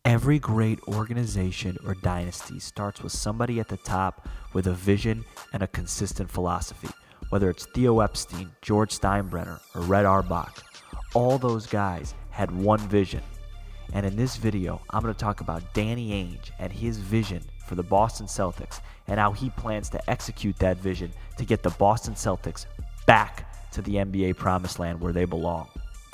Every great organization or dynasty starts with somebody at the top with a vision and a consistent philosophy. Whether it's Theo Epstein, George Steinbrenner, or Red Auerbach, all those guys had one vision. And in this video, I'm going to talk about Danny Ainge and his vision for the Boston Celtics and how he plans to execute that vision to get the Boston Celtics back to the NBA promised land where they belong.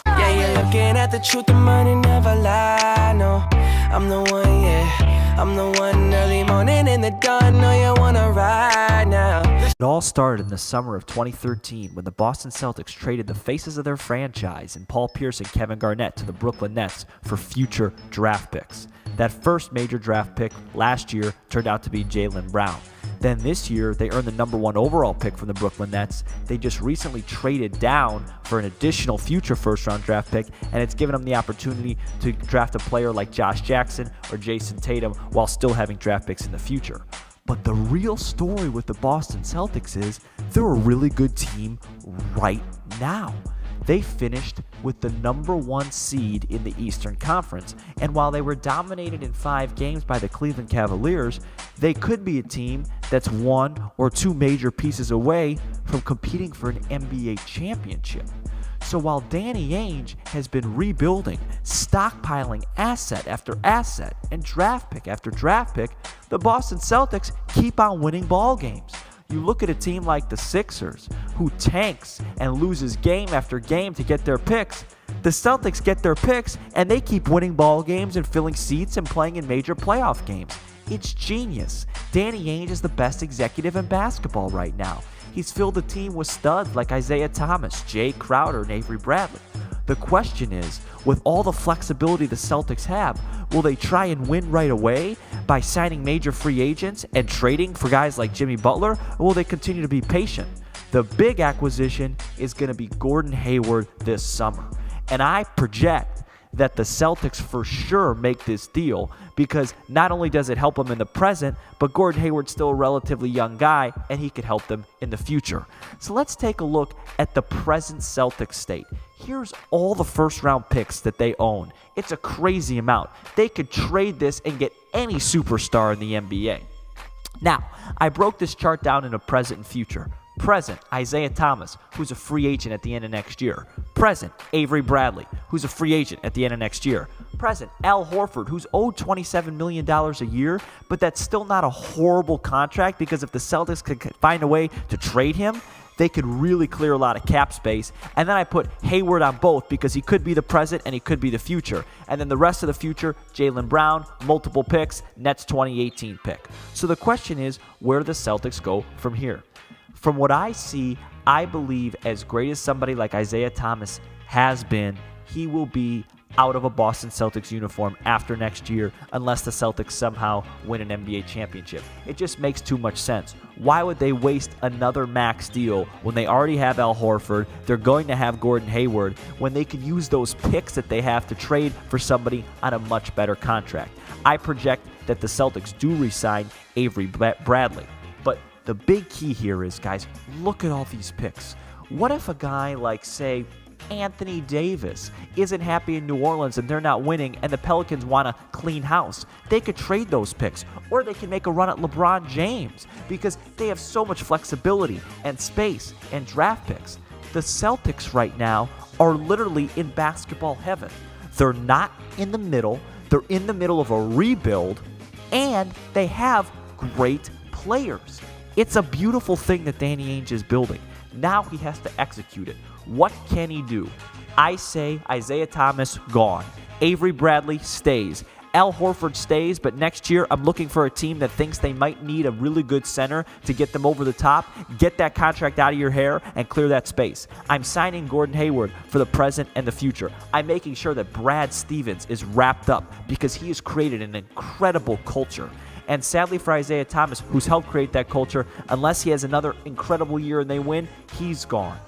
Yeah, you're looking at the truth, the money never lie, no. I'm the one, yeah. I'm the one early morning in the dawn, know you wanna ride now. It all started in the summer of 2013 when the Boston Celtics traded the faces of their franchise in Paul Pierce and Kevin Garnett to the Brooklyn Nets for future draft picks. That first major draft pick last year turned out to be Jaylen Brown. Then this year, they earned the number 1 overall pick from the Brooklyn Nets. They just recently traded down for an additional future first-round draft pick, and it's given them the opportunity to draft a player like Josh Jackson or Jason Tatum while still having draft picks in the future. But the real story with the Boston Celtics is they're a really good team right now. They finished with the number 1 seed in the Eastern Conference, and while they were dominated in 5 games by the Cleveland Cavaliers, they could be a team that's 1 or 2 major pieces away from competing for an NBA championship. So while Danny Ainge has been rebuilding, stockpiling asset after asset, and draft pick after draft pick, the Boston Celtics keep on winning ball games. You look at a team like the Sixers, who tanks and loses game after game to get their picks. The Celtics get their picks, and they keep winning ball games and filling seats and playing in major playoff games. It's genius. Danny Ainge is the best executive in basketball right now. He's filled a team with studs like Isaiah Thomas, Jay Crowder, and Avery Bradley. The question is, with all the flexibility the Celtics have, will they try and win right away by signing major free agents and trading for guys like Jimmy Butler, or will they continue to be patient? The big acquisition is going to be Gordon Hayward this summer. And I project that the Celtics for sure make this deal because not only does it help them in the present, but Gordon Hayward's still a relatively young guy and he could help them in the future. So let's take a look at the present Celtics state. Here's all the first round picks that they own. It's a crazy amount. They could trade this and get any superstar in the NBA. Now, I broke this chart down into present and future. Present, Isaiah Thomas, who's a free agent at the end of next year. Present, Avery Bradley, who's a free agent at the end of next year. Present, Al Horford, who's owed $27 million a year, but that's still not a horrible contract because if the Celtics could find a way to trade him, they could really clear a lot of cap space. And then I put Hayward on both because he could be the present and he could be the future. And then the rest of the future, Jaylen Brown, multiple picks, Nets 2018 pick. So the question is, where do the Celtics go from here? From what I see, I believe as great as somebody like Isaiah Thomas has been, he will be out of a Boston Celtics uniform after next year unless the Celtics somehow win an NBA championship. It just makes too much sense. Why would they waste another max deal when they already have Al Horford, they're going to have Gordon Hayward, when they could use those picks that they have to trade for somebody on a much better contract? I project that the Celtics do re-sign Avery Bradley. But the big key here is, guys, look at all these picks. What if a guy like, say, Anthony Davis isn't happy in New Orleans and they're not winning and the Pelicans want to clean house? They could trade those picks, or they can make a run at LeBron James because they have so much flexibility and space and draft picks. The Celtics right now are literally in basketball heaven. They're not in the middle. They're in the middle of a rebuild, and they have great players. It's a beautiful thing that Danny Ainge is building. Now he has to execute it. What can he do? I say Isaiah Thomas, gone. Avery Bradley stays. Al Horford stays, but next year I'm looking for a team that thinks they might need a really good center to get them over the top. Get that contract out of your hair and clear that space. I'm signing Gordon Hayward for the present and the future. I'm making sure that Brad Stevens is wrapped up because he has created an incredible culture. And sadly for Isaiah Thomas, who's helped create that culture, unless he has another incredible year and they win, he's gone.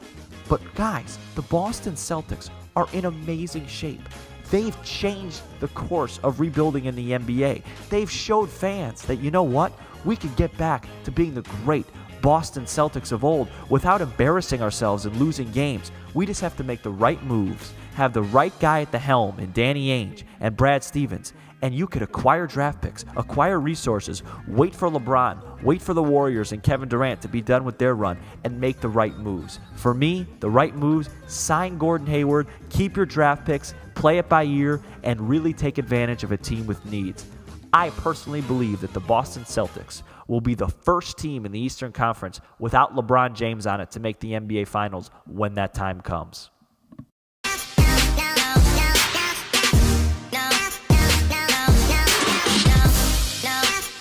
But guys, the Boston Celtics are in amazing shape. They've changed the course of rebuilding in the NBA. They've showed fans that, you know what, we can get back to being the great Boston Celtics of old without embarrassing ourselves and losing games. We just have to make the right moves, have the right guy at the helm in Danny Ainge and Brad Stevens, And you could acquire draft picks, acquire resources, wait for LeBron, wait for the Warriors and Kevin Durant to be done with their run, and make the right moves. For me, the right moves: sign Gordon Hayward, keep your draft picks, play it by ear, and really take advantage of a team with needs. I personally believe that the Boston Celtics will be the first team in the Eastern Conference without LeBron James on it to make the NBA Finals when that time comes.